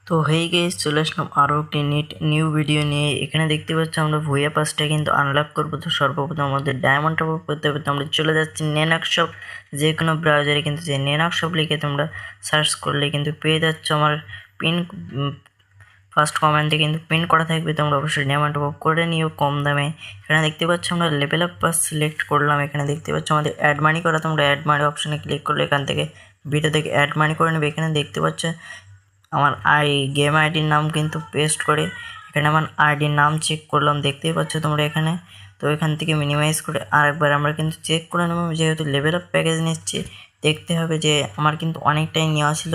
তো hey guys, চলে আসলাম আরও একটি নিউ ভিডিও নিয়ে। এখানে দেখতে পাচ্ছি আমরা ভুয়া পাসটা কিন্তু আনলক করবো। তো সর্বপ্রথম আমাদের ডায়মন্ড টপ আপ করতে হবে। তো আমরা চলে যাচ্ছি নেনাক্স শপ। যে কোনো ব্রাউজারে কিন্তু যে নেনাক্স শপ লিখে তোমরা সার্চ করলে কিন্তু পেয়ে যাচ্ছ। আমার পিন ফার্স্ট কমেন্টে কিন্তু পিন করা থাকবে। তোমরা অবশ্যই ডায়মন্ড টপ আপ করে নিও কম দামে। এখানে দেখতে পাচ্ছ আমরা লেভেল আপ পাস সিলেক্ট করলাম। এখানে দেখতে পাচ্ছ আমাদের অ্যাড মানি করা। তোমরা অ্যাড মানি অপশানে ক্লিক করলে এখান থেকে ভিডিও থেকে অ্যাড মানি করে নেবে। এখানে দেখতে পাচ্ছ আমার গেম আইডির নাম কিন্তু পেস্ট করে এখানে আমার আইডির নাম চেক করলাম, দেখতেই পাচ্ছ তোমরা এখানে। তো এখান থেকে মিনিমাইজ করে আরেকবার আমরা কিন্তু চেক করে নেব। যেহেতু লেভেল আপ প্যাকেজ নিচ্ছি, দেখতে হবে যে আমার কিন্তু অনেকটাই নেওয়া ছিল।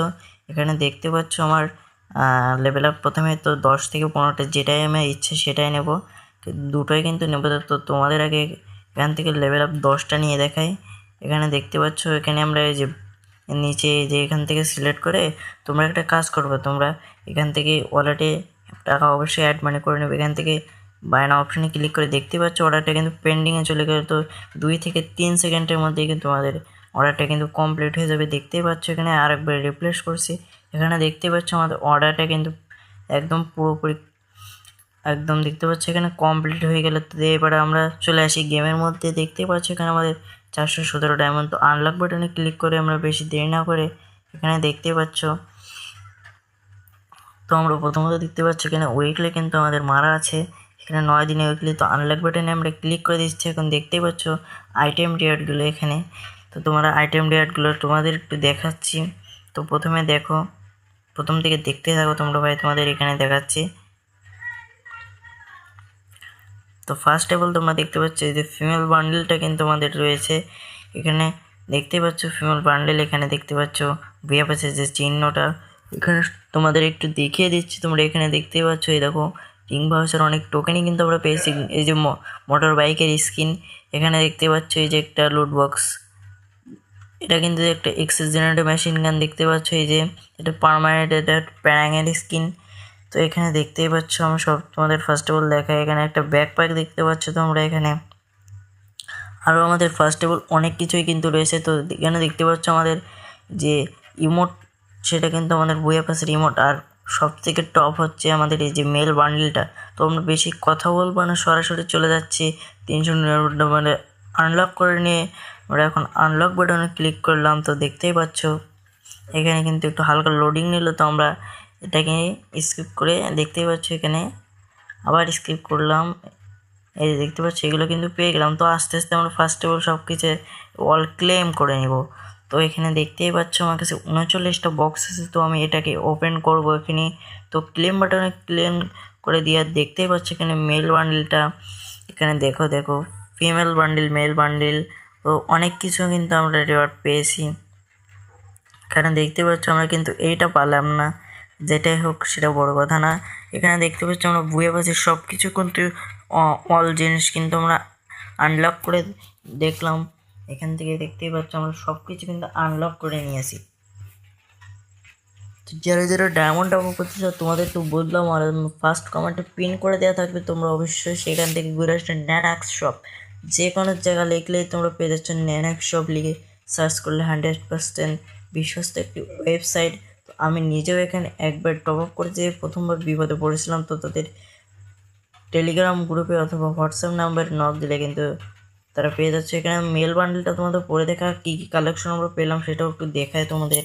এখানে দেখতে পাচ্ছ আমার লেভেল আপ প্রথমে তো 10 থেকে 15টা, যেটাই আমার ইচ্ছে সেটাই নেব, দুটোই কিন্তু নেব। তো তোমাদের আগে এখান থেকে লেভেল আপ 10টা নিয়ে দেখাই। এখানে দেখতে পাচ্ছ এখানে আমরা এই যে নিচে যে এখান থেকে সিলেক্ট করে তোমরা একটা কাজ করবে, তোমরা এখান থেকে ওয়ালেটে টাকা অবশ্যই অ্যাড মানি করে নেবে। এখান থেকে বাই নাও অপশানে ক্লিক করে দেখতে পাচ্ছ অর্ডারটা কিন্তু পেন্ডিংয়ে চলে গেলে। তো 2 থেকে 3 সেকেন্ডের মধ্যেই কিন্তু আমাদের অর্ডারটা কিন্তু কমপ্লিট হয়ে যাবে। দেখতেই পাচ্ছ এখানে আরেকবার রিপ্লেস করছি। এখানে দেখতে পাচ্ছ আমাদের অর্ডারটা কিন্তু একদম পুরোপুরি একদম দেখতে পাচ্ছ এখানে কমপ্লিট হয়ে গেলে। তো এবারে আমরা চলে আসি গেমের মধ্যে। দেখতে পাচ্ছ এখানে আমাদের 417 ডায়মন্ড। তো আনলক বাটনে ক্লিক করে আমরা বেশি দেরি না করে এখানে দেখতে পাচ্ছ, তো আমরা প্রথমত দেখতে পাচ্ছি এখানে উইকলি কিন্তু আমাদের মারা আছে। এখানে 9 দিনে উইকলি। তো আনলক বাটনে আমরা ক্লিক করে দিচ্ছি। এখন দেখতেই পাচ্ছ আইটেম রেয়ারগুলো এখানে। তো তোমরা আইটেম রেয়ারগুলো তোমাদের একটু দেখাচ্ছি। তো প্রথমে দেখো, প্রথম থেকে দেখতে থাকো তোমরা ভাই, তোমাদের এখানে দেখাচ্ছি। তো ফার্স্ট অফ অল তোমরা দেখতে পাচ্ছ এই যে ফিমেল বান্ডেলটা কিন্তু আমাদের রয়েছে এখানে। দেখতে পাচ্ছ ফিমেল বান্ডেল। এখানে দেখতে পাচ্ছ ভিএফ আছে যে চিহ্নটা, এখানে তোমাদের একটু দেখিয়ে দিচ্ছি। তোমরা এখানে দেখতেই পাচ্ছ এই দেখো কিং ভাউচার অনেক টোকেনই কিন্তু আমরা পেয়েছি। এই যে মোটর বাইকের স্কিন এখানে দেখতে পাচ্ছ, এই যে একটা লুট বক্স, এটা কিন্তু একটা এক্সেস জেনারেটর মেশিন গান দেখতে পাচ্ছ। এই যে এটা পার্মানেন্ট, এটা প্যারাঙের স্কিন। তো এখানে দেখতেই পাচ্ছ আমি সব তোমাদের ফার্স্ট অফ অল দেখাই। এখানে একটা ব্যাকপ্যাক দেখতে পাচ্ছ তোমরা এখানে। আরও আমাদের ফার্স্ট অফ অল অনেক কিছুই কিন্তু রয়েছে। তো এখানে দেখতে পাচ্ছ আমাদের যে ইমোট, সেটা কিন্তু আমাদের বইয়া পাশের ইমোট। আর সব থেকে টপ হচ্ছে আমাদের এই যে মেল বান্ডেলটা। তো আমরা বেশি কথা বলবো না, সরাসরি চলে যাচ্ছি 399 মানে আনলক করে নিয়ে আমরা এখন আনলক বাটনে ক্লিক করলাম। তো দেখতেই পাচ্ছ এখানে কিন্তু একটু হালকা লোডিং নিল। তো আমরা এটাকে স্কিপ করে দেখতেই পাচ্ছ এখানে আবার স্কিপ করলাম। এই যে দেখতে পাচ্ছি এগুলো কিন্তু পেয়ে গেলাম। তো আস্তে আস্তে আমরা ফার্স্ট অফ অল সব কিছু অল ক্লেম করে নেব। তো এখানে দেখতেই পাচ্ছ আমার কাছে 39টা বক্স আছে। তো আমি এটাকে ওপেন করব এখানে। তো ক্লেম বাটনে ক্লেম করে দিয়ে দেখতেই পাচ্ছ এখানে মেল বান্ডেলটা। এখানে দেখো দেখো ফিমেল বান্ডেল, মেল বান্ডেল, তো অনেক কিছু কিন্তু আমরা রিওয়ার্ড পেয়েছি। এখানে দেখতে পাচ্ছ আমরা কিন্তু এইটা পারলাম না, যেটাই হোক সেটা বড় কথা না। এখানে দেখতে পাচ্ছ আমরা বুয়ে পাচ্ছি সব কিছু কিন্তু অল জিনিস কিন্তু আমরা আনলক করে দেখলাম। এখান থেকে দেখতেই পাচ্ছ আমরা সব কিছু কিন্তু আনলক করে নিয়েছি। যারা যারা ডায়মন্ড টপ আপ করতে চাও তোমাদের তো বললাম, আর ফার্স্ট কমেন্টে পিন করে দেওয়া থাকবে। তোমরা অবশ্যই সেখান থেকে ঘুরে আসলে নেনাক্স শপ, যে কোনো জায়গা লিখলেই তোমরা পেয়ে যাচ্ছ। নেনাক্স শপ লিখে সার্চ করলে 100% বিশ্বস্ত একটি ওয়েবসাইট। তো আমি নিজেও এখানে একবার টপ আপ করে যে প্রথমবার বিপদে পড়েছিলাম। তো তাদের টেলিগ্রাম গ্রুপে অথবা হোয়াটসঅ্যাপ নাম্বারে নক দিলে কিন্তু তারা পেয়ে যাচ্ছে। এখানে মেল বান্ডেলটা তোমাদের পরে দেখা কী কী কালেকশন আমরা পেলাম সেটাও একটু দেখায় তোমাদের।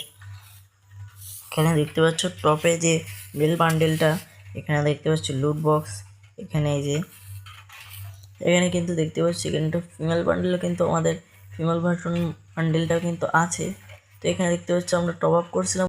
এখানে দেখতে পাচ্ছ টপে যে মেল বান্ডেলটা, এখানে দেখতে পাচ্ছ লুট বক্স। এখানে এই যে এখানে কিন্তু দেখতে পাচ্ছি এখানে ফিমেল বান্ডেলও কিন্তু আমাদের ফিমেল ভার্সন বান্ডেলটাও কিন্তু আছে। তো এখানে দেখতে পাচ্ছ আমরা টপ আপ করছিলাম।